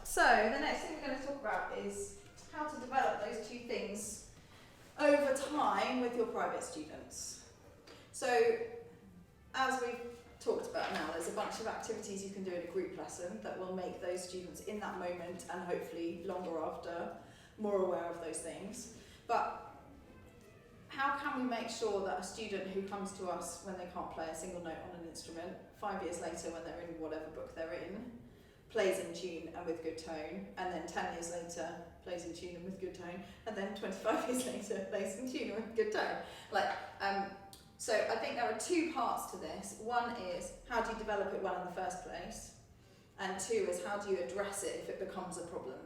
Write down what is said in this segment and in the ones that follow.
So the next thing we're going to talk about is how to develop those two things over time with your private students. So as we've talked about now, there's a bunch of activities you can do in a group lesson that will make those students in that moment and hopefully longer after more aware of those things. But how can we make sure that a student who comes to us when they can't play a single note on an instrument, 5 years later when they're in whatever book they're in, plays in tune and with good tone, and then 10 years later plays in tune and with good tone, and then 25 years later plays in tune and with good tone. So I think there are two parts to this. One is, how do you develop it well in the first place? And two is, how do you address it if it becomes a problem?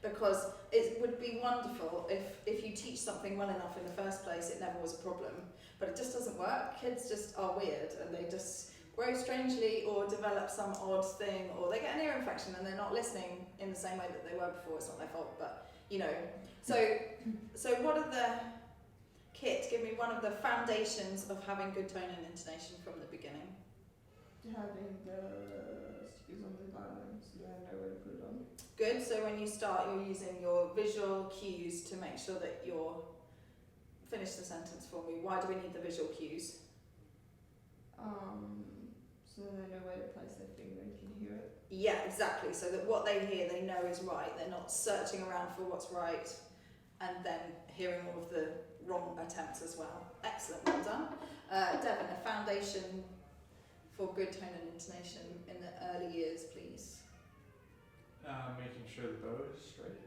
Because it would be wonderful if you teach something well enough in the first place, it never was a problem. But it just doesn't work. Kids just are weird, and they just grow strangely or develop some odd thing, or they get an ear infection and they're not listening in the same way that they were before. It's not their fault, but you know. So what are the... Kit, give me one of the foundations of having good tone and intonation from the beginning. Having the sticks on the violin so I know where to put it on. Good, so when you start you're using your visual cues to make sure that you're... Finish the sentence for me. Why do we need the visual cues? So they know where to place their finger and can hear it. Yeah, exactly, so that what they hear they know is right. They're not searching around for what's right and then hearing all of the wrong attempts as well. Excellent, well done. Devon, a foundation for good tone and intonation in the early years, please. Making sure the bow is straight.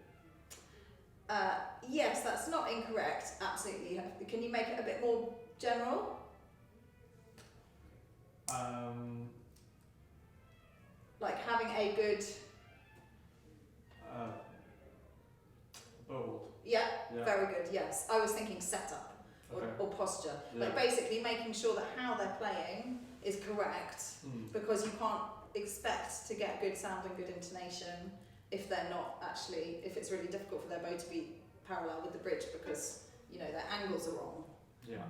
Yes, that's not incorrect, absolutely. Can you make it a bit more general? Like having a good... bold. Yeah, very good, yes. I was thinking setup or posture. Yeah. Like basically making sure that how they're playing is correct, because you can't expect to get good sound and good intonation if they're not actually, if it's really difficult for their bow to be parallel with the bridge because, you know, their angles are wrong. Yeah.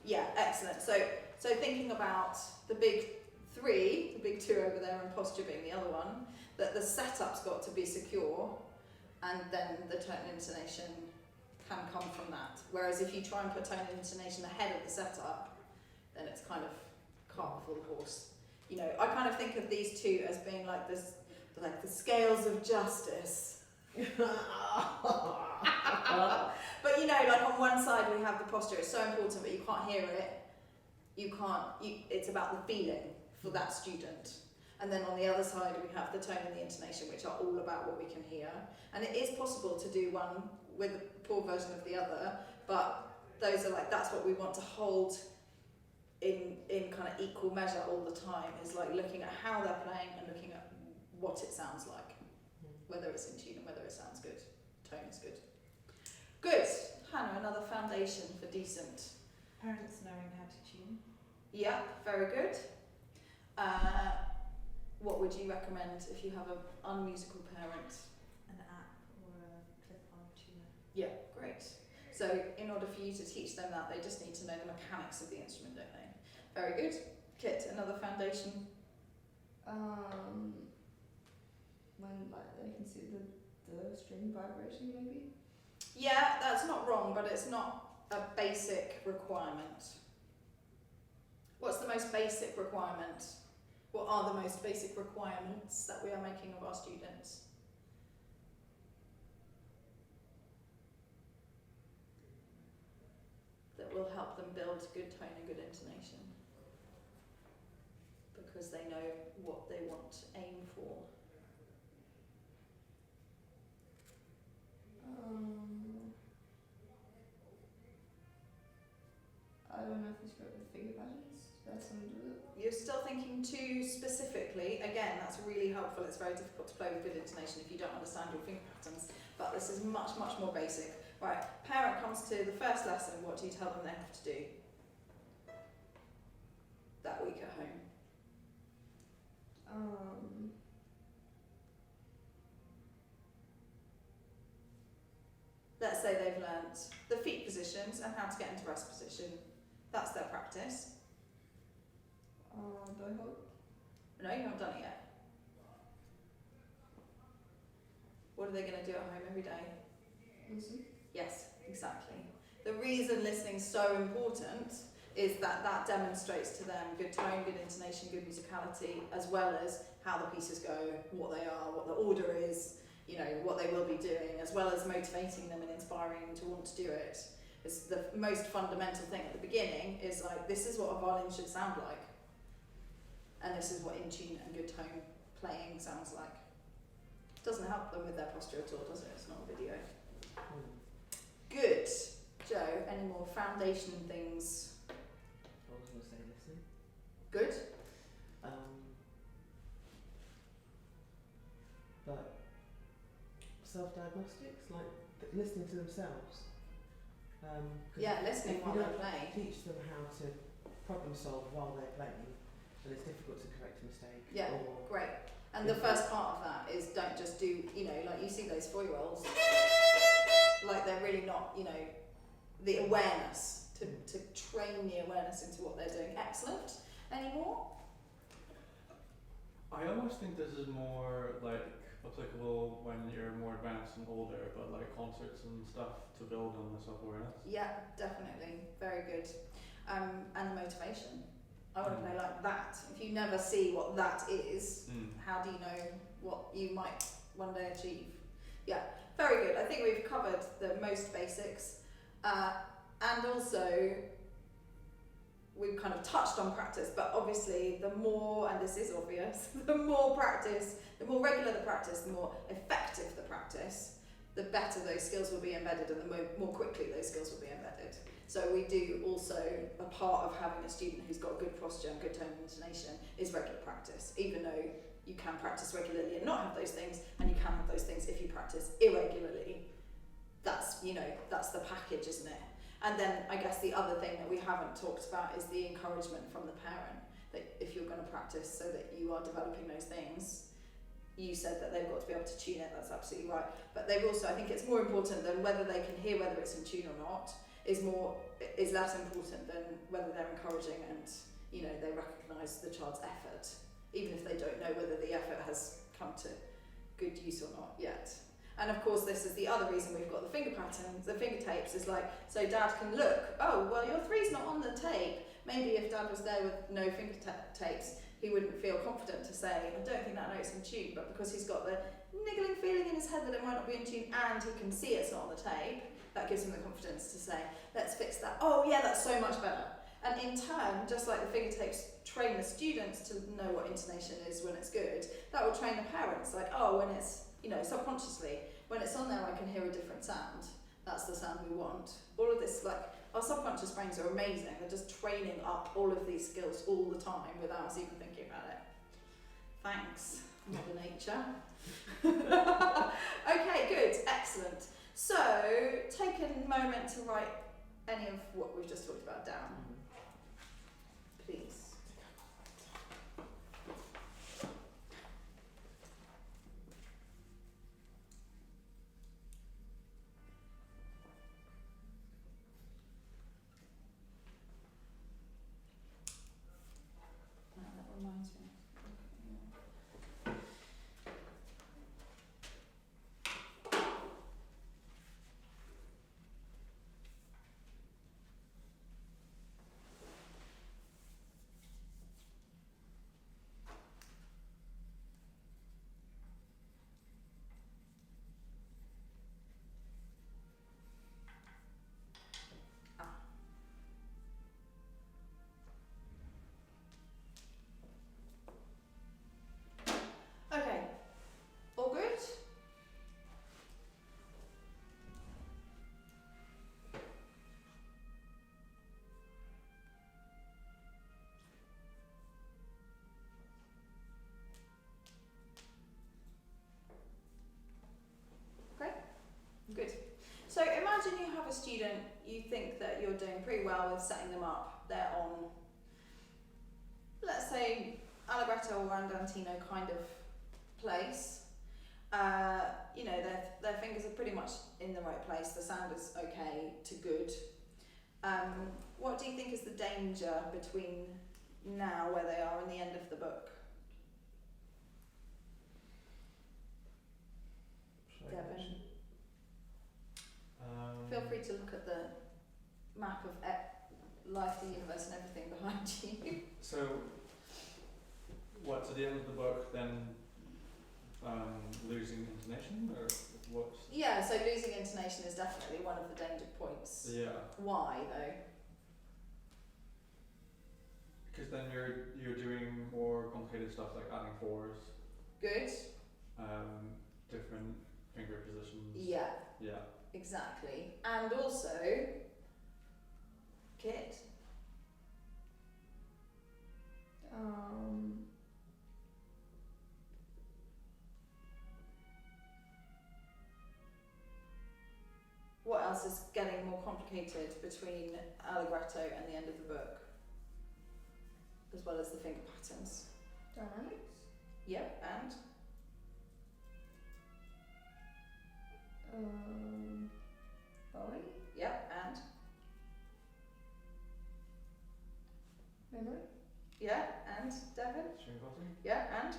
Yeah, excellent. So thinking about the big three, the big two over there and posture being the other one, that the setup's got to be secure, and then the tone and intonation can come from that. Whereas if you try and put tone and intonation ahead of the setup, then it's kind of cart before the horse. You know, I kind of think of these two as being like this, like the scales of justice. But you know, like on one side we have the posture, it's so important, but you can't hear it. It's about the feeling for that student. And then on the other side we have the tone and the intonation, which are all about what we can hear. And it is possible to do one with a poor version of the other, but those are like, that's what we want to hold in kind of equal measure all the time, is like looking at how they're playing and looking at what it sounds like, whether it's in tune and whether it sounds good. Tone is good. Good. Hannah, another foundation for decent. Parents knowing how to tune. Yeah, very good. What would you recommend if you have an unmusical parent? An app or a clip-on tuner. Yeah, great. So in order for you to teach them that, they just need to know the mechanics of the instrument, don't they? Very good. Kit, another foundation? When like they can see the string vibration maybe? Yeah, that's not wrong, but it's not a basic requirement. What's the most basic requirement? What are the most basic requirements that we are making of our students? That will help them build good tone and good intonation, because they know what they want to aim for. I don't know if it's got the finger patterns. That's something to do with it. You're still thinking too specifically. Again, that's really helpful. It's very difficult to play with good intonation if you don't understand your finger patterns, but this is much, much more basic. Right, parent comes to the first lesson, what do you tell them they have to do that week at home? Let's say they've learnt the feet positions and how to get into rest position. That's their practice. Do I hope? No, you haven't done it yet. what are they going to do at home every day? Listen. Yes, exactly. The reason listening is so important is that that demonstrates to them good tone, good intonation, good musicality, as well as how the pieces go, what they are, what the order is, you know, what they will be doing, as well as motivating them and inspiring them to want to do it. It's the most fundamental thing at the beginning is like, this is what a violin should sound like. And this is what in tune and good tone playing sounds like. Doesn't help them with their posture at all, does it? It's not a video. Good. Joe, any more foundation things? I was going to say listening. Good. But self-diagnostics, like listening to themselves. 'Cause Yeah, listening if while you they don't play. teach them how to problem solve while they're playing, then it's difficult to correct a mistake. Yeah, Or great. And the first part of that is don't just do, you know, like you see those 4-year-olds, like they're really not, you know, the awareness, to train the awareness into what they're doing. Excellent. Any more? I almost think this is more like applicable when you're more advanced and older, but like concerts and stuff to build on the self-awareness. Yeah, definitely. Very good. And the motivation. I want to play like that. If you never see what that is, how do you know what you might one day achieve? Yeah, very good. I think we've covered the most basics. And also, we've kind of touched on practice, but obviously the more, and this is obvious, the more practice, the more regular the practice, the more effective the practice, the better those skills will be embedded and the more quickly those skills will be embedded. So we do also, a part of having a student who's got good posture and good tone and intonation is regular practice, even though you can practice regularly and not have those things, and you can have those things if you practice irregularly. That's, you know, that's the package, isn't it? And then I guess the other thing that we haven't talked about is the encouragement from the parent, that if you're going to practice so that you are developing those things, you said that they've got to be able to tune it, that's absolutely right. But they've also, I think it's more important than whether they can hear whether it's in tune or not, is less important than whether they're encouraging and, you know, they recognise the child's effort, even if they don't know whether the effort has come to good use or not yet. And of course, this is the other reason we've got the finger patterns, the finger tapes, is like, so dad can look, oh, well, your 3's not on the tape. Maybe if dad was there with no finger tapes, he wouldn't feel confident to say, I don't think that note's in tune, but because he's got the niggling feeling in his head that it might not be in tune and he can see it's not on the tape, that gives him the confidence to say, let's fix that. Oh yeah, that's so much better. And in turn, just like the finger tapes train the students to know what intonation is when it's good, that will train the parents, like, oh, when it's, you know, subconsciously, when it's on there I can hear a different sound. That's the sound we want. All of this, like, our subconscious brains are amazing. They're just training up all of these skills all the time without us even thinking about it. Thanks, Mother Nature. Okay, good, excellent. So, take a moment to write any of what we've just talked about down, please. That reminds me. Okay, all good? Okay, good. So imagine you have a student, you think that you're doing pretty well with setting them up. They're on, let's say, Allegretto or Andantino kind of place. You know, their fingers are pretty much in the right place. The sound is okay to good. What do you think is the danger between now, where they are, and the end of the book? Should I So, what's at the end of the book then? Losing intonation, or what's? Yeah, so losing intonation is definitely one of the danger points. Yeah. Why though? Because then you're doing more complicated stuff like adding fours, Good. different finger positions. Yeah, Yeah. exactly. And also, Kit. What else is getting more complicated between Allegretto and the end of the book? As well as the finger patterns. Dynamics. Yep, and? Bowing. Yep, and? Memory. Yeah, and? Devon? String crossing. Yeah, and?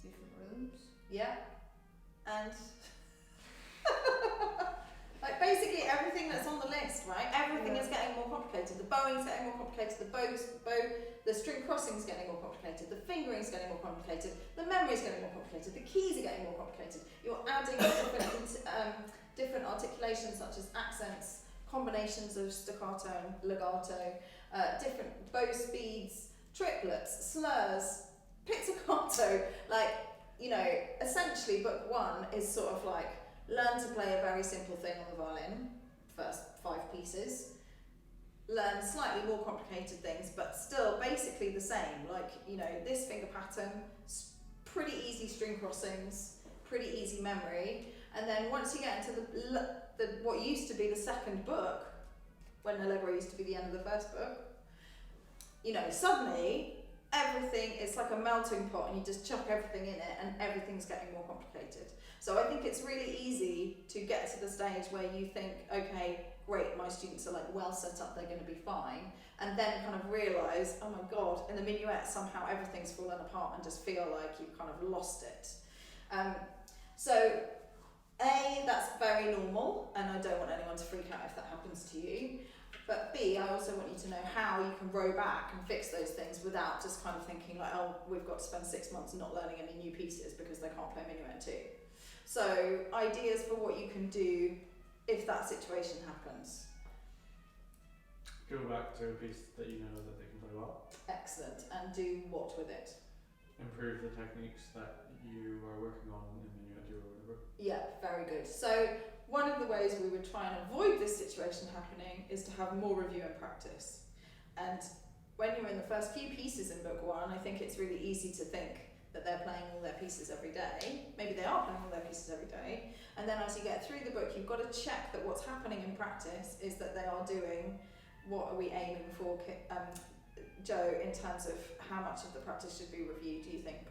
Different rooms. Yeah, and? Like basically everything that's on the list, right? Everything is getting more complicated. The bowing's getting more complicated. The string crossing's getting more complicated. The fingering's getting more complicated. The memory's getting more complicated. The keys are getting more complicated. You're adding different articulations such as accents, combinations of staccato and legato, different bow speeds, triplets, slurs, pizzicato. Like, you know, essentially book one is sort of like learn to play a very simple thing on the violin, first 5 pieces. Learn slightly more complicated things, but still basically the same. Like, you know, this finger pattern, pretty easy string crossings, pretty easy memory. And then once you get into the what used to be the second book, when Allegro used to be the end of the first book, you know, suddenly everything, it's like a melting pot and you just chuck everything in it and everything's getting more complicated. So I think it's really easy to get to the stage where you think, okay, great, my students are like well set up, they're going to be fine, and then kind of realise, oh my god, in the minuet somehow everything's fallen apart and just feel like you've kind of lost it. So A, that's very normal, and I don't want anyone to freak out if that happens to you. But B, I also want you to know how you can row back and fix those things without just kind of thinking like, oh, we've got to spend 6 months not learning any new pieces because they can't play minuet too. So ideas for what you can do if that situation happens. Go back to a piece that you know that they can play well. Excellent. And do what with it? Improve the techniques that you are working on in minuet or whatever. Yeah, very good. So one of the ways we would try and avoid this situation happening is to have more review and practice. And when you're in the first few pieces in book one, I think it's really easy to think that they're playing all their pieces every day. Maybe they are playing all their pieces every day. And then as you get through the book, you've got to check that what's happening in practice is that they are doing what are we aiming for, Joe, in terms of how much of the practice should be reviewed, do you think?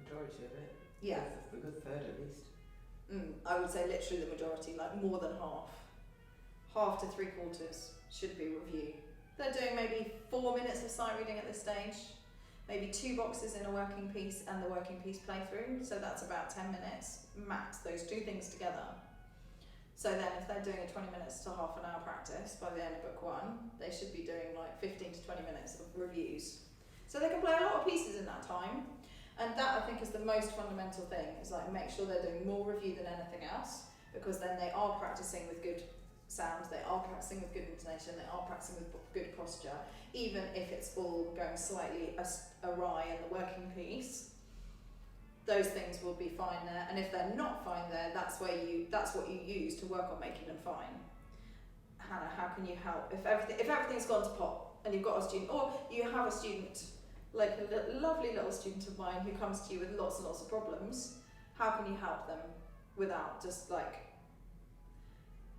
Majority of it. Yeah. A good third at least. I would say literally the majority, like more than half. Half to 3/4 should be reviewed. They're doing maybe 4 minutes of sight reading at this stage, maybe 2 boxes in a working piece and the working piece playthrough, so that's about 10 minutes max, those 2 things together. So then if they're doing a 20 minutes to half an hour practice by the end of book one, they should be doing like 15 to 20 minutes of reviews. So they can play a lot of pieces in that time. And that I think is the most fundamental thing, is like make sure they're doing more review than anything else, because then they are practicing with good sound, they are practicing with good intonation, they are practicing with good posture, even if it's all going slightly awry in the working piece. Those things will be fine there, and if they're not fine there, that's what you use to work on making them fine. Hannah, how can you help if everything's gone to pot and you've got a student, or you have a student like a lovely little student of mine who comes to you with lots and lots of problems? How can you help them without just like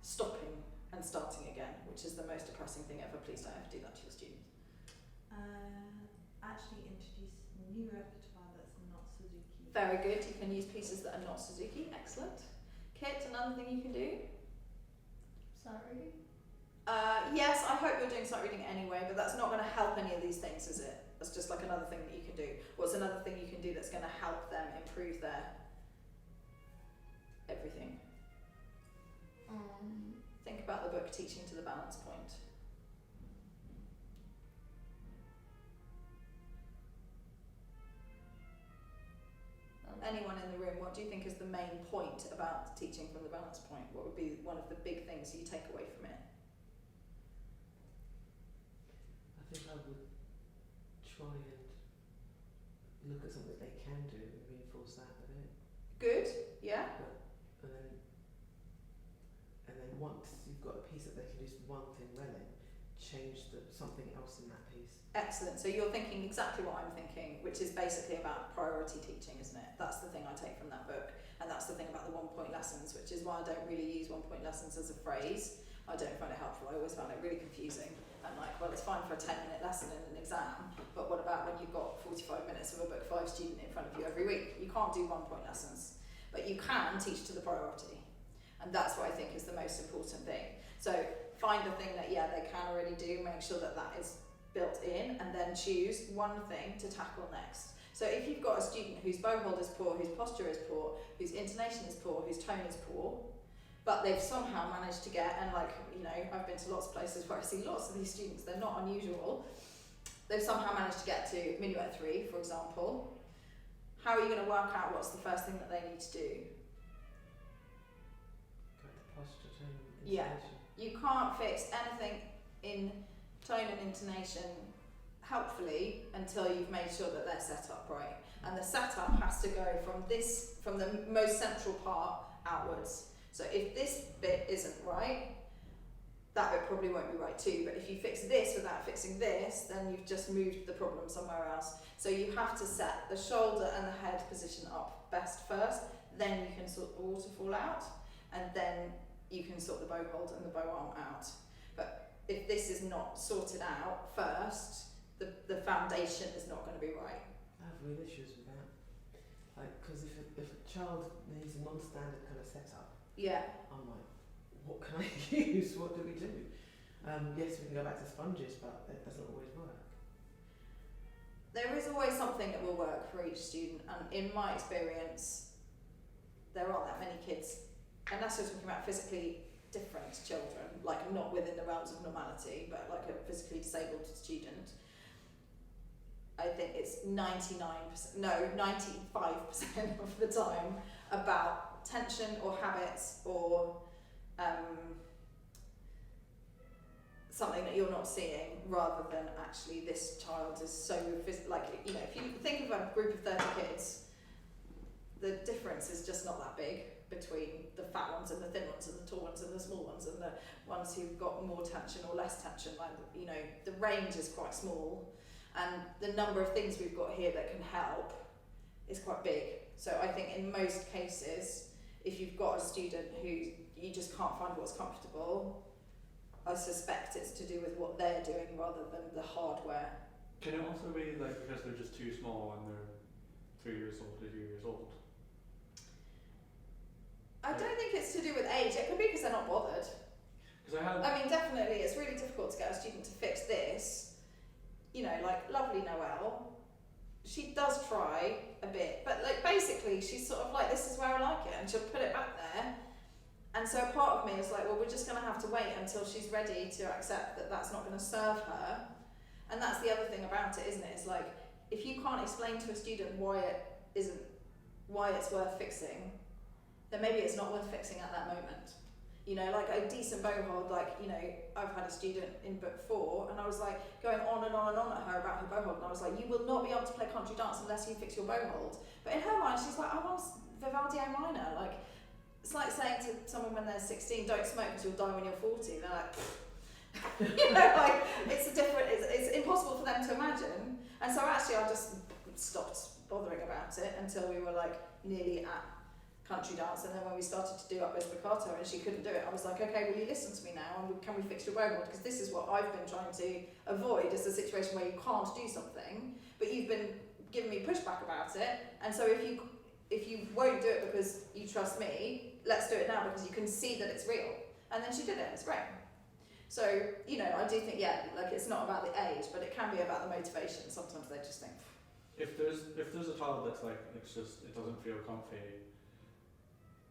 stopping and starting again, which is the most depressing thing ever? Please don't ever do that to your student. Actually introduce new repertoire that's not Suzuki. Very good. You can use pieces that are not Suzuki. Excellent. Kit, another thing you can do? Sight reading. Yes, I hope you're doing sight reading anyway, but that's not going to help any of these things, is it? That's just like another thing that you can do. What's another thing you can do that's going to help them improve their everything. Think about the book Teaching to the Balance Point. Anyone in the room, what do you think is the main point about teaching from the balance point? What would be one of the big things you take away from it? I think I would try and look at something they can do and reinforce that a bit. Good, yeah? And then once you've got a piece that they can do one thing well in, change something else in that piece. Excellent. So you're thinking exactly what I'm thinking, which is basically about priority teaching, isn't it? That's the thing I take from that book. And that's the thing about the 1 point lessons, which is why I don't really use 1 point lessons as a phrase. I don't find it helpful. I always found it really confusing. I'm like, well, it's fine for a 10-minute lesson in an exam, but what about when you've got 45 minutes of a book 5 student in front of you every week? You can't do 1 point lessons, but you can teach to the priority. And that's what I think is the most important thing. So find the thing that, yeah, they can already do, make sure that that is built in, and then choose one thing to tackle next. So if you've got a student whose bow hold is poor, whose posture is poor, whose intonation is poor, whose tone is poor, but they've somehow managed to get, and like, you know, I've been to lots of places where I see lots of these students, they're not unusual, they've somehow managed to get to minuet 3, for example. How are you going to work out what's the first thing that they need to do? Correct the posture, tone, Yeah. intonation. You can't fix anything in tone and intonation helpfully until you've made sure that they're set up right. And the setup has to go from the most central part outwards. So if this bit isn't right, that bit probably won't be right too. But if you fix this without fixing this, then you've just moved the problem somewhere else. So you have to set the shoulder and the head position up best first, then you can sort the waterfall out, and then you can sort the bow hold and the bow arm out. But if this is not sorted out first, the foundation is not going to be right. I have real issues with that. Like, because if a child needs a non-standard kind of setup, Yeah. I'm like, what can I use? What do we do? Yes, we can go back to sponges, but it doesn't always work. There is always something that will work for each student, and in my experience, there aren't that many kids, unless you're talking about physically different children, like not within the realms of normality, but like a physically disabled student. I think it's 95% of the time about tension or habits or something that you're not seeing, rather than actually this child is so like, you know, if you think of a group of 30 kids, the difference is just not that big between the fat ones and the thin ones and the tall ones and the small ones and the ones who've got more tension or less tension. Like, you know, the range is quite small, and the number of things we've got here that can help is quite big. So I think in most cases, if you've got a student who you just can't find what's comfortable, I suspect it's to do with what they're doing rather than the hardware. Can it also be like because they're just too small and they're 3 years old to 2 years old? I don't think it's to do with age. It could be because they're not bothered. Because I mean, definitely, it's really difficult to get a student to fix this. You know, like lovely Noelle, she does try a bit, but like basically she's sort of like, this is where I like it, and she'll put it back there. And so a part of me is like, well, we're just going to have to wait until she's ready to accept that that's not going to serve her. And that's the other thing about it, isn't it? It's like, if you can't explain to a student why it's worth fixing, then maybe it's not worth fixing at that moment. You know, like a decent bow hold, like, you know, I've had a student in book 4 and I was like going on and on and on at her about her bow hold, and I was like, you will not be able to play country dance unless you fix your bow hold. But in her mind, she's like, I want Vivaldi A minor. Like, it's like saying to someone when they're 16, don't smoke because you'll die when you're 40. They're like, you know, like, it's impossible for them to imagine. And so actually I just stopped bothering about it until we were like nearly at country dance, and then when we started to do Up Bow Spiccato and she couldn't do it, I was like, okay, will you listen to me now, and can we fix your bow hold? Because this is what I've been trying to avoid, is the situation where you can't do something, but you've been giving me pushback about it, and so if you won't do it because you trust me, let's do it now because you can see that it's real. And then she did it, it's great. So, you know, I do think, yeah, like it's not about the age, but it can be about the motivation. Sometimes they just think. If there's a child that's like, it's just, it doesn't feel comfy,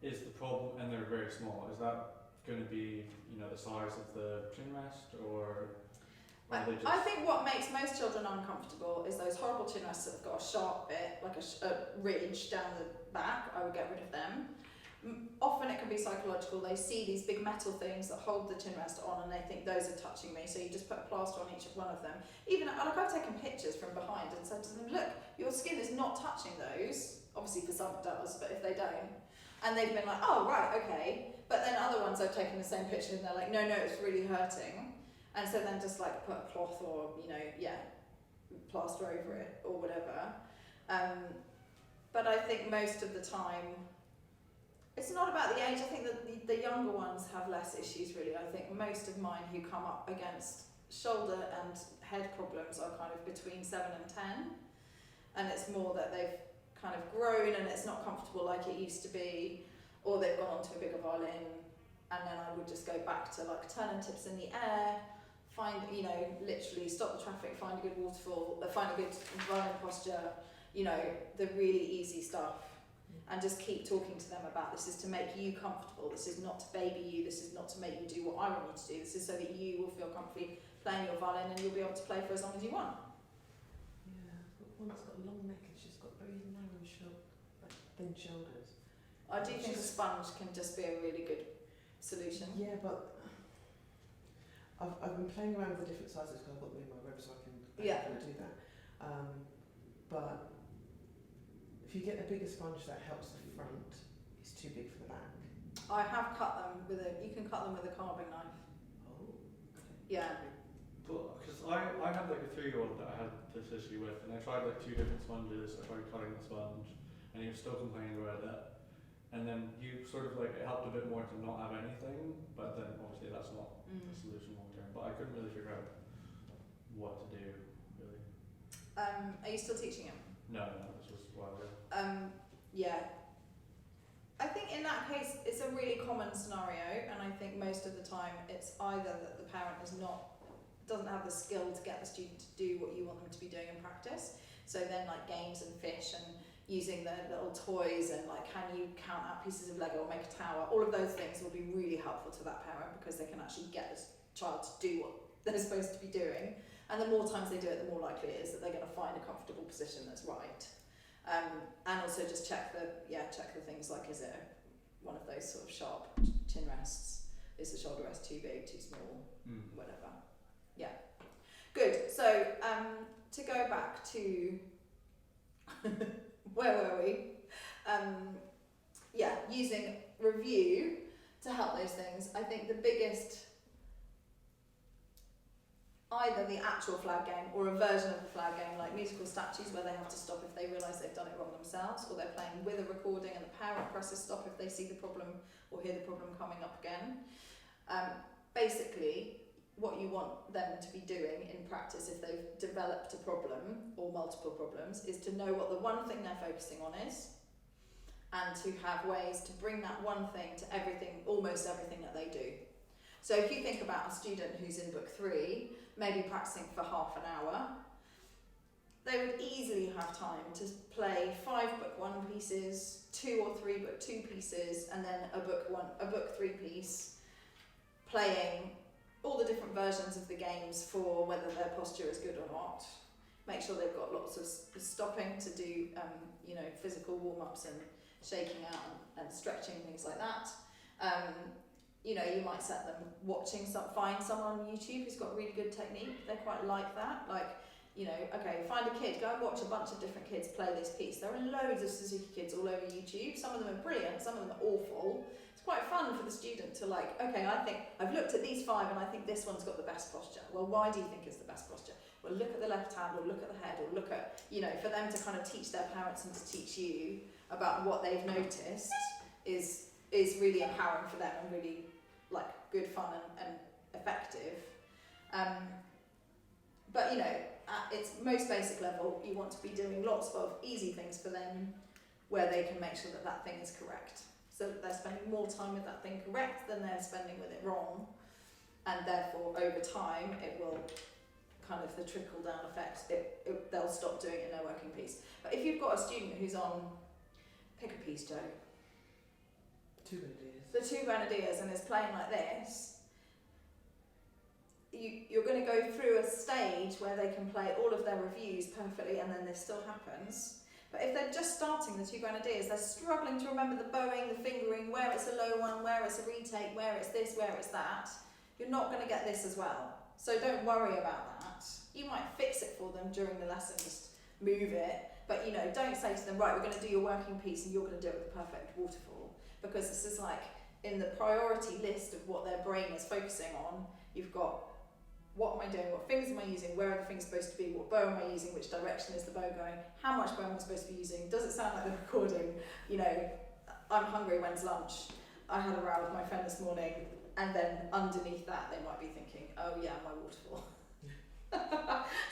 is the problem, and they're very small, is that going to be, you know, the size of the chin rest, or are they just... I think what makes most children uncomfortable is those horrible chin rests that have got a sharp bit, like a ridge down the back. I would get rid of them. Often it can be psychological. They see these big metal things that hold the chin rest on and they think those are touching me, so you just put a plaster on each one of them. Even, like, I've taken pictures from behind and said to them, look, your skin is not touching those. Obviously for some it does, but if they don't. And they've been like, oh right, okay. But then other ones I've taken the same picture and they're like, no, it's really hurting. And so then just like put a cloth or, you know, plaster over it or whatever. But I think most of the time, it's not about the age. I think that the younger ones have less issues really. I think most of mine who come up against shoulder and head problems are kind of between 7 and 10. And it's more that they've kind of grown and it's not comfortable like it used to be, or they've gone on to a bigger violin, and then I would just go back to like turning tips in the air, find, you know, literally stop the traffic, find a good waterfall, find a good violin posture, you know, the really easy stuff, and just keep talking to them about this is to make you comfortable, this is not to baby you, this is not to make you do what I want you to do, this is so that you will feel comfortably playing your violin and you'll be able to play for as long as you want. Yeah, I've got one that's got a long neck and she's got very narrow like thin shoulders. I do think a sponge can just be a really good solution. Yeah, but I've been playing around with the different sizes because I've got them in my room so I can do that. But if you get a bigger sponge that helps the front, it's too big for the back. I have cut them with you can cut them with a carving knife. Oh. Yeah. Because I had like a 3-year-old that I had this issue with, and I tried like 2 different sponges. I tried cutting the sponge, and he was still complaining about it. And then you sort of like, it helped a bit more to not have anything, but then obviously that's not the solution long term. But I couldn't really figure out what to do, really. Are you still teaching him? No, this was a while ago. Yeah. I think in that case, it's a really common scenario, and I think most of the time it's either that the parent doesn't have the skill to get the student to do what you want them to be doing in practice. So then like games and fish and using the little toys and like can you count out pieces of Lego or make a tower, all of those things will be really helpful to that parent because they can actually get this child to do what they're supposed to be doing, and the more times they do it, the more likely it is that they're going to find a comfortable position that's right. And also just check the things like, is it one of those sort of sharp chin rests, is the shoulder rest too big, too small, whatever. Yeah, good. So to go back to where were we? Using review to help those things. I think the biggest, either the actual flag game or a version of the flag game, like musical statues where they have to stop if they realise they've done it wrong themselves, or they're playing with a recording and the parent presses stop if they see the problem or hear the problem coming up again. Basically, what you want them to be doing in practice if they've developed a problem or multiple problems is to know what the one thing they're focusing on is, and to have ways to bring that one thing to everything, almost everything that they do. So if you think about a student who's in book 3, maybe practicing for half an hour, they would easily have time to play 5 book 1 pieces, 2 or 3 book 2 pieces, and then a book 3 piece, playing all the different versions of the games for whether their posture is good or not. Make sure they've got lots of stopping to do, physical warm-ups and shaking out and stretching, things like that. You might set them watching find someone on YouTube who's got really good technique. They quite like that. Find a kid, go and watch a bunch of different kids play this piece. There are loads of Suzuki kids all over YouTube. Some of them are brilliant, some of them are awful. It's quite fun for the student to I think I've looked at these 5 and I think this one's got the best posture. Well, why do you think it's the best posture? Well, look at the left hand, or look at the head, or look at, for them to kind of teach their parents and to teach you about what they've noticed is really empowering for them and really good fun and effective. But at its most basic level, you want to be doing lots of easy things for them where they can make sure that that thing is correct. So that they're spending more time with that thing correct than they're spending with it wrong. And therefore, over time, it will kind of the trickle-down effect, they'll stop doing it in their working piece. But if you've got a student who's on, pick a piece, Joe. Two Grenadiers. the two Grenadiers and is playing like this, you're going to go through a stage where they can play all of their reviews perfectly and then this still happens. But if they're just starting the two Grenadiers, they're struggling to remember the bowing, the fingering, where it's a low one, where it's a retake, where it's this, where it's that, you're not going to get this as well. So don't worry about that. You might fix it for them during the lesson, just move it. But you know, don't say to them, right, we're going to do your working piece and you're going to do it with the perfect waterfall. Because this is like, in the priority list of what their brain is focusing on, you've got, what am I doing, what fingers am I using, where are the fingers supposed to be, what bow am I using, which direction is the bow going, how much bow am I supposed to be using, does it sound like the recording, you know, I'm hungry, when's lunch, I had a row with my friend this morning, and then underneath that they might be thinking, oh yeah, my waterfall.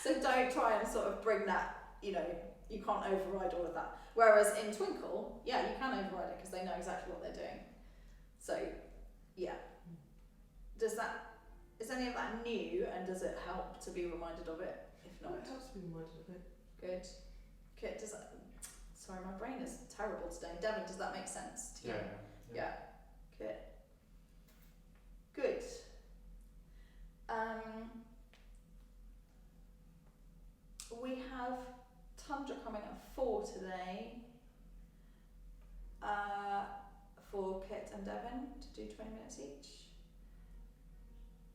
So don't try and sort of bring that, you know, you can't override all of that. Whereas in Twinkle, yeah, you can override it because they know exactly what they're doing. So, yeah. Is any of that new, and does it help to be reminded of it? If not, It helps to be reminded of it. good. Kit, does that? Sorry, my brain is terrible today. Devon, does that make sense to you? Yeah. Kit. Good. We have Tundra coming at 4 today. For Kit and Devon to do 20 minutes each.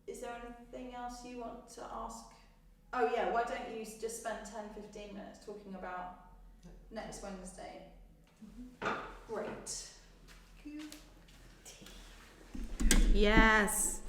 Is there anything else you want to ask? Oh yeah, why don't you just spend 10-15 minutes talking about next Wednesday? Great. Yes.